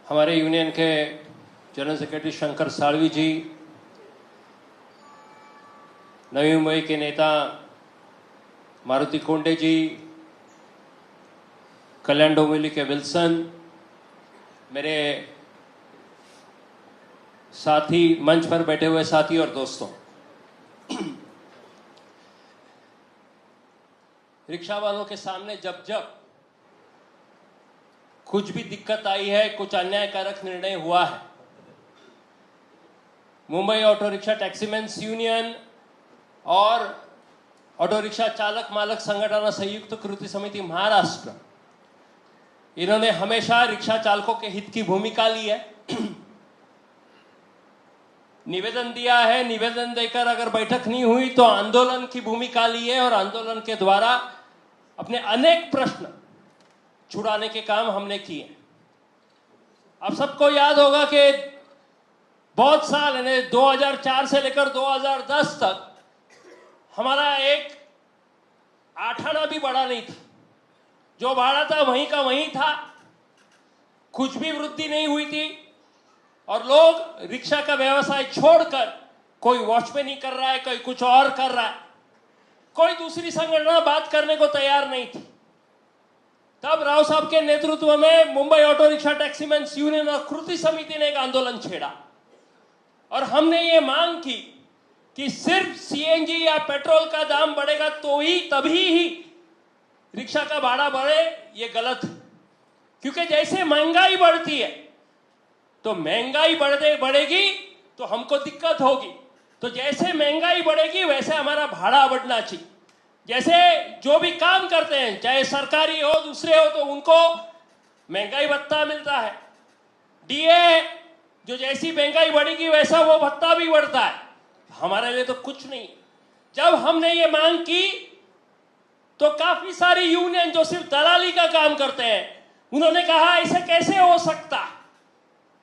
हमारे यूनियन के general secretary Shankar Salvi जी, नवी मुंबई के नेता मारुति कोंडे जी, कल्याण डोंबिवली के विल्सन, मेरे साथी, मंच पर बैठे हुए साथी और दोस्तों, रिक्शा वालों के सामने जब जब कुछ भी दिक्कत आई है, कुछ अन्यायकारक निर्णय हुआ है, मुंबई ऑटो रिक्शा टैक्सीमैन्स यूनियन और ऑटो रिक्शा चालक मालक संगठन संयुक्त कृति समिति महाराष्ट्र, इन्होंने हमेशा रिक्शा चालकों के हित की भूमिका ली है। निवेदन दिया है, निवेदन देकर अगर बैठक नहीं हुई तो आंदोलन की भूमिका ली है और आंदोलन के द्वारा अपने अनेक प्रश्न छुड़ाने के काम हमने किए। अब सबको याद होगा कि बहुत साल यानी 2004 से लेकर 2010 तक हमारा एक आठाना भी बढ़ा नहीं था। जो भाड़ा था वहीं का वहीं था, कुछ भी वृद्धि नहीं हुई थी और लोग रिक्शा का व्यवसाय छोड़कर कोई वॉचमैन ही कर रहा है, कोई कुछ और कर रहा है, कोई दूसरी संगठन बात करने को तैयार नहीं थी। तब राव साहब के नेतृत्व में मुंबई ऑटो रिक्शा टैक्सीमैन्स यूनियन और कृति समिति ने एक आंदोलन छेड़ा और हमने ये मांग की कि सिर्फ सीएनजी या पेट्रोल का दाम बढ़ेगा तो ही तभी ही रिक्शा का भाड़ा बढ़े, ये गलत है। क्योंकि जैसे महंगाई बढ़ती है तो महंगाई बढ़ेगी तो हमको दिक्कत होगी, तो जैसे महंगाई बढ़ेगी वैसे हमारा भाड़ा बढ़ना चाहिए। जैसे जो भी काम करते हैं, चाहे सरकारी हो दूसरे हो, तो उनको महंगाई भत्ता मिलता है। डीए जो जैसी महंगाई बढ़ेगी वैसा वो भत्ता भी बढ़ता है। हमारे लिए तो कुछ नहीं। जब हमने ये मांग की तो काफी सारी यूनियन जो सिर्फ दलाली का काम करते हैं, उन्होंने कहा ऐसे कैसे हो सकता,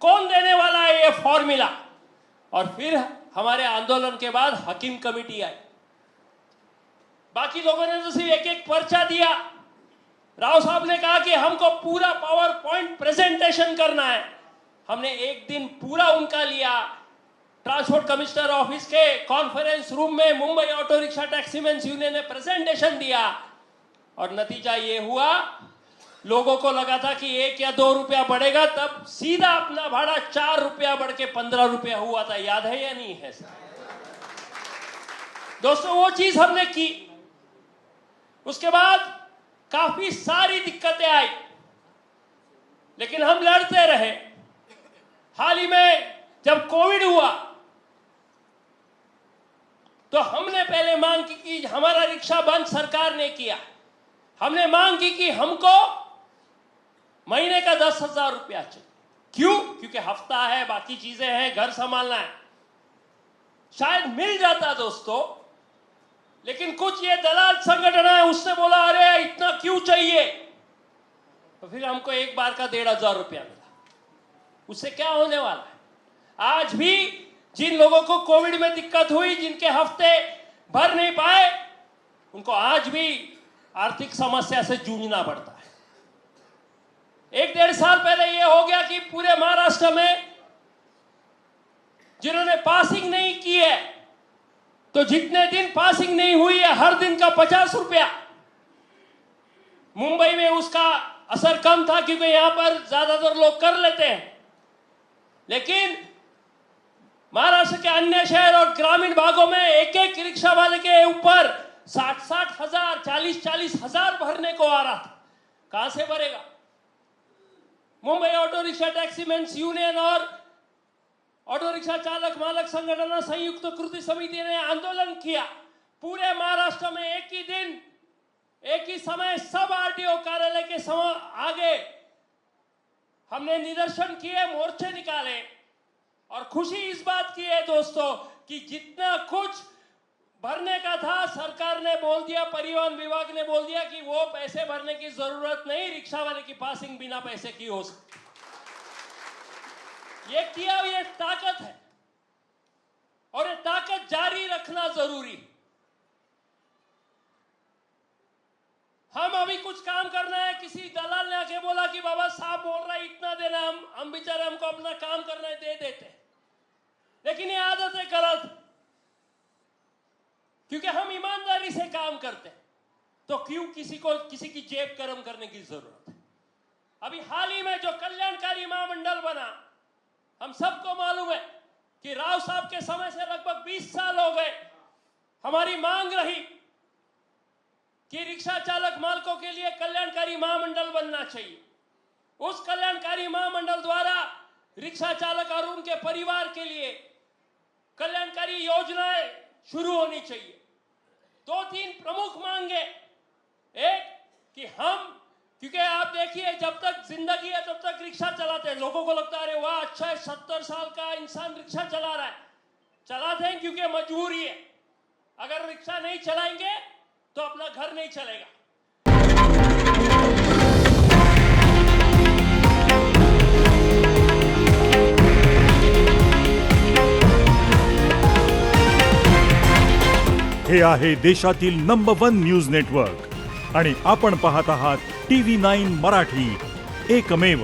कौन देने वाला है ये फॉर्मूला। और फिर हमारे आंदोलन के बाद हकीम कमेटी आई, बाकी लोगों ने तो सिर्फ एक एक पर्चा दिया। राव साहब ने कहा कि हमको पूरा पावर पॉइंट प्रेजेंटेशन करना है। हमने एक दिन पूरा उनका लिया, ट्रांसपोर्ट कमिश्नर ऑफिस के कॉन्फ्रेंस रूम में मुंबई ऑटो रिक्शा टैक्सीमैन्स यूनियन ने प्रेजेंटेशन दिया और नतीजा ये हुआ, लोगों को लगा था कि 1 या 2 रुपया बढ़ेगा, तब सीधा अपना भाड़ा 4 रुपया बढ़ के 15 रुपया हुआ था। याद है या नहीं है सर? दोस्तों वो चीज हमने की। उसके बाद काफी सारी दिक्कतें आई, लेकिन हम लड़ते रहे। हाल ही में जब कोविड हुआ तो हमने पहले मांग की कि हमारा रिक्शा बंद सरकार ने किया। हमने मांग की कि हमको महीने का 10,000 रुपया चाहिए। क्यों? क्योंकि हफ्ता है, बाकी चीजें हैं, घर संभालना है। शायद मिल जाता दोस्तों, लेकिन कुछ ये दलाल संगठन है, उसने बोला अरे इतना क्यों चाहिए, तो फिर हमको एक बार का 1,500 रुपया मिला। उससे क्या होने वाला है? आज भी जिन लोगों को कोविड में दिक्कत हुई, जिनके हफ्ते भर नहीं पाए, उनको आज भी आर्थिक समस्या से जूझना पड़ता है। 1-1.5 साल पहले यह हो गया कि पूरे महाराष्ट्र में जिन्होंने पासिंग नहीं की है, तो जितने दिन पासिंग नहीं हुई है हर दिन का 50 रुपया। मुंबई में उसका असर कम था क्योंकि यहां पर ज्यादातर लोग कर लेते हैं, लेकिन महाराष्ट्र के अन्य शहर और ग्रामीण भागों में एक एक रिक्शा वाले के ऊपर 60-60 हजार, 40-40 हजार भरने को आ रहा था। कहां से भरेगा? मुंबई ऑटो रिक्शा टैक्सीमैन्स यूनियन और ऑटो रिक्शा चालक मालक संगठन संयुक्त कृति समिति ने आंदोलन किया। पूरे महाराष्ट्र में एक ही दिन, एक ही समय सब आरटीओ कार्यालय के आगे हमने निदर्शन किए, मोर्चे निकाले और खुशी इस बात की है दोस्तों कि जितना कुछ भरने का था सरकार ने बोल दिया, परिवहन विभाग ने बोल दिया कि वो पैसे भरने की जरूरत नहीं, रिक्शा वाले की पासिंग बिना पैसे की हो सकती। ये किया, ये ताकत है और ये ताकत जारी रखना जरूरी। हम अभी कुछ काम करना है, किसी दलाल ने आके बोला कि बाबा साहब बोल रहा है इतना देना, हम बेचारे हमको अपना काम करना है दे देते, लेकिन ये आदत है गलत, क्योंकि हम ईमानदारी से काम करते हैं तो क्यों किसी की जेब गर्म करने की जरूरत है। अभी हाल ही में जो कल्याणकारी महामंडल बना, हम सबको मालूम है कि राव साहब के समय से लगभग 20 साल हो गए हमारी मांग रही कि रिक्शा चालक मालकों के लिए कल्याणकारी महामंडल बनना चाहिए। उस कल्याणकारी महामंडल द्वारा रिक्शा चालक और उनके परिवार के लिए कल्याणकारी योजनाएं शुरू होनी चाहिए। 2-3 प्रमुख मांगे, एक कि हम, क्योंकि आप देखिए जब तक जिंदगी है तब तक रिक्शा चलाते हैं, लोगों को लगता है अरे वाह अच्छा है 70 साल का इंसान रिक्शा चला रहा है, चलाते हैं क्योंकि मजबूरी है। अगर रिक्शा नहीं चलाएंगे तो अपना घर नहीं चलेगा। हे आहे देशातील नंबर 1 न्यूज नेटवर्क आणि आपण पाहत आहात TV9 मराठी, एकमेव।